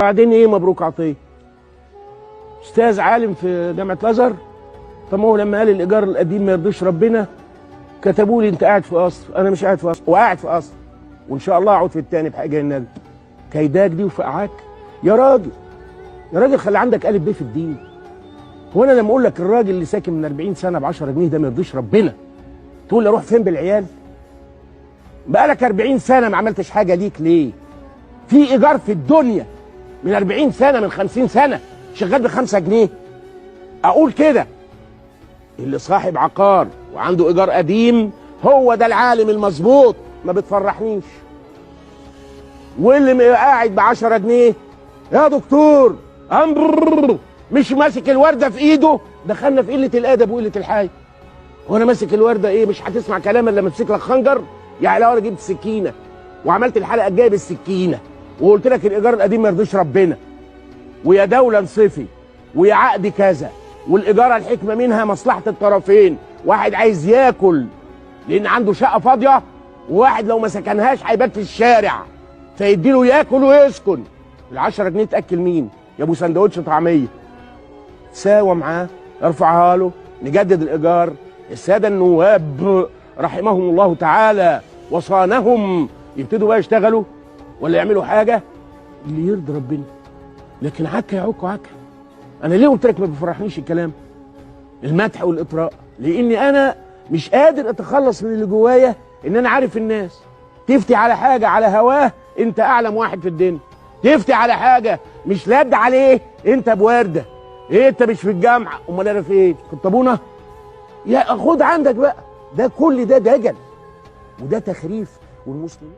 بعدين ايه مبروك عطيه؟ استاذ عالم في جامعه الازهر. طب ما هو لما قال الايجار القديم ما يرضيش ربنا كتبوا لي انت قاعد في قصر. انا مش قاعد في قصر وقاعد في قصر، وان شاء الله اقعد في الثاني بحاجه النبي. كيداك دي وفقعاك يا راجل. يا راجل خلي عندك قالب بيه في الدين. هو انا لما اقول لك الراجل اللي ساكن من 40 سنه ب 10 جنيه ده ما يرضيش ربنا تقول لي اروح فين بالعيال؟ بقالك 40 سنه ما عملتش حاجه ليك ليه؟ في ايجار في الدنيا من 40 سنه من 50 سنه شغال ب5 جنيه. اقول كده اللي صاحب عقار وعنده ايجار قديم هو ده العالم المظبوط، ما بتفرحنيش. واللي قاعد ب10 جنيه يا دكتور مش ماسك الورده في ايده، دخلنا في قله الادب وقله الحياء. وانا ماسك الورده ايه؟ مش هتسمع كلام الا لما امسك لك خنجر. يعني لو انا جبت سكينه وعملت الحلقه الجايه بالسكينه وقلت لك الايجار القديم ما يرضيش ربنا، ويا دوله انصفي، ويا عقد كذا، والايجار الحكمه منها مصلحه الطرفين. واحد عايز ياكل لان عنده شقه فاضيه، وواحد لو ما سكنهاش هيبات في الشارع، فيديله ياكل ويسكن. ال10 جنيه تاكل مين؟ يا ابو سندوتش طعميه. تساوى معاه، ارفعها له، نجدد الايجار. الساده النواب رحمهم الله تعالى وصانهم يبتدوا بقى يشتغلوا ولا يعملوا حاجه اللي يرضي ربنا. لكن عكا يعك عكا. انا ليه قلت لك ما بيفرحنيش الكلام المدح والاطراء؟ لاني انا مش قادر اتخلص من اللي جوايا. ان انا عارف الناس تفتي على حاجه على هواه انت اعلم واحد في الدنيا، تفتي على حاجه مش لاد عليه انت بورده. ايه انت مش في الجامعه؟ امال انا في ايه؟ في الطابونه؟ يا خد عندك بقى. ده كل ده دجل وده تخريف. والمسلمين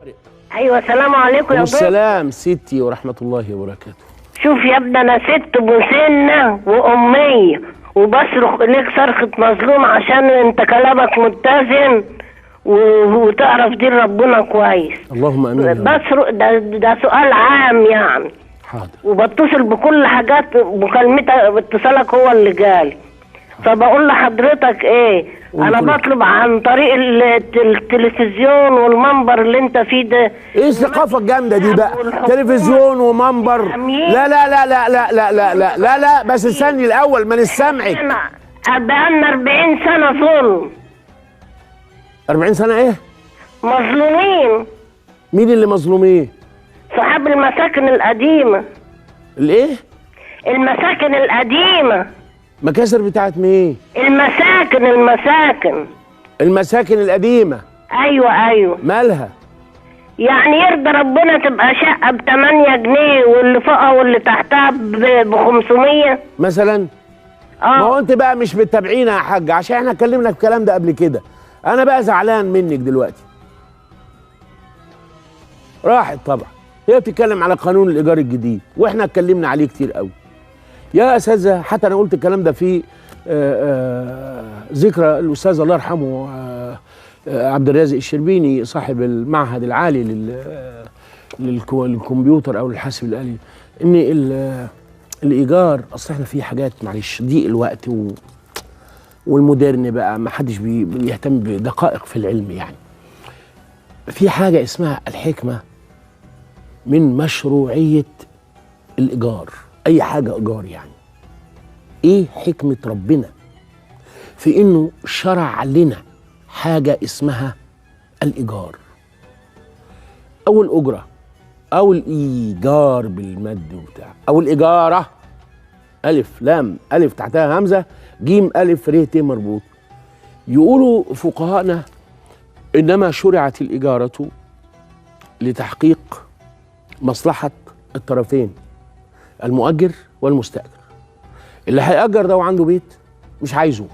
ايوه السلام عليكم يا دكتور. والسلام ستي ورحمه الله وبركاته. شوف يا ابني انا ست مسنه واميه وبصرخ ليك صرخه مظلوم عشان انت كلامك متزن وتعرف دين ربنا كويس. اللهم امين. بصرخ ده سؤال عام يعني. حاضر. وبتصل بكل حاجات مكالمتك اتصالك هو اللي جالي. فبقول لحضرتك ايه؟ انا بطلب عن طريق التلفزيون والمنبر اللي انت فيه ده. ايه الثقافه الجامده دي بقى؟ تلفزيون ومنبر؟ لا لا لا لا لا لا لا لا لا لا بس استني الاول ما نسمعك. بقالنا 40 سنه ظلم. 40 سنه ايه؟ مظلومين. مين اللي مظلومين؟ صحاب المساكن القديمه. الايه؟ المساكن القديمه. مكاسر بتاعت مين؟ المساكن القديمه. ايوه مالها؟ يعني يرضى ربنا تبقى شقه ب8 جنيه واللي فوقها واللي تحتها ب500 مثلا؟ ما هو انت بقى مش بتتابعينا يا حاج عشان احنا اتكلمنا في الكلام ده قبل كده. انا بقى زعلان منك دلوقتي. راحت طبعا. هي بتتكلم على قانون الايجار الجديد واحنا اتكلمنا عليه كتير قوي. يا اساتذه حتى انا قلت الكلام ده في ذكرى الاستاذ الله يرحمه عبد الرازق الشربيني صاحب المعهد العالي للكمبيوتر او الحاسب الالي. ان الايجار اصل احنا في حاجات معلش ضيق الوقت والمودرن بقى ما حدش بيهتم بدقائق في العلم. يعني في حاجه اسمها الحكمه من مشروعيه الايجار. اي حاجه ايجار يعني ايه حكمه ربنا في انه شرع لنا حاجه اسمها الايجار او الاجره او الايجار بالمد وبتاع او الاجاره. الف لام الف تحتها همزه جيم الف ر ت مربوط. يقولوا فقهاءنا انما شرعت الاجاره لتحقيق مصلحه الطرفين المؤجر والمستأجر. اللي هيأجر ده وعنده بيت مش عايزه.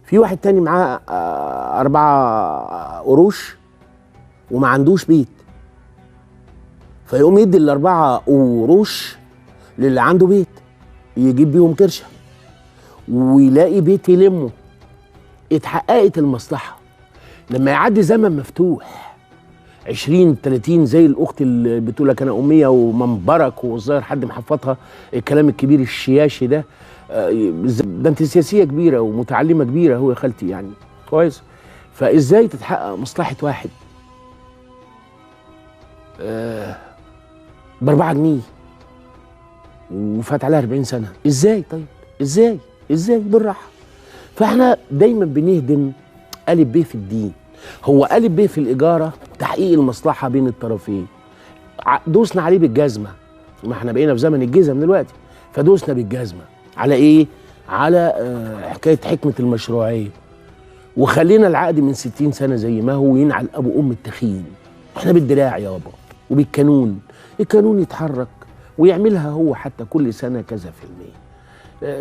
في واحد تاني معاه 4 قروش وما عندوش بيت، فيقوم يدي ال4 قروش للي عنده بيت يجيب بيهم كرشه ويلاقي بيت يلمه. اتحققت المصلحه. لما يعدي زمن مفتوح 20 30 زي الاخت اللي بتقول لك انا اميه ومنبرك والظاهر حد محفظها الكلام الكبير الشياشي ده. ده انت سياسيه كبيره ومتعلمه كبيره هو يا خالتي يعني كويس. فازاي تتحقق مصلحه واحد ب4 جنيه وفات عليها 40 سنه. ازاي؟ طيب ازاي بالراحه. فاحنا دايما بنهدم الف ب في الدين. هو الف ب في الاجاره تحقيق المصلحه بين الطرفين، دوسنا عليه بالجزمه. ما احنا بقينا في زمن الجزم دلوقتي، فدوسنا بالجزمه على ايه؟ على حكايه حكمه المشروعيه، وخلينا العقد من 60 سنه زي ما هو ينعل ابو ام التخين. احنا بالدراع يابا وبالقانون. القانون يتحرك ويعملها هو حتى كل سنه كذا في المية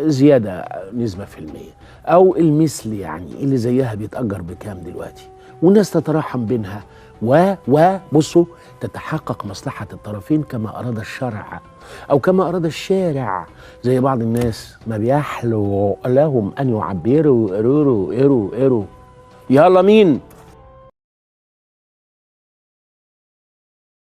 زياده، نسبه في المية او المثل، يعني اللي زيها بيتاجر بكام دلوقتي، والناس تتراحم بينها وبصوا تتحقق مصلحه الطرفين كما اراد الشرع او كما اراد الشارع. زي بعض الناس ما بيحلو لهم ان يعبروا. يلا مين؟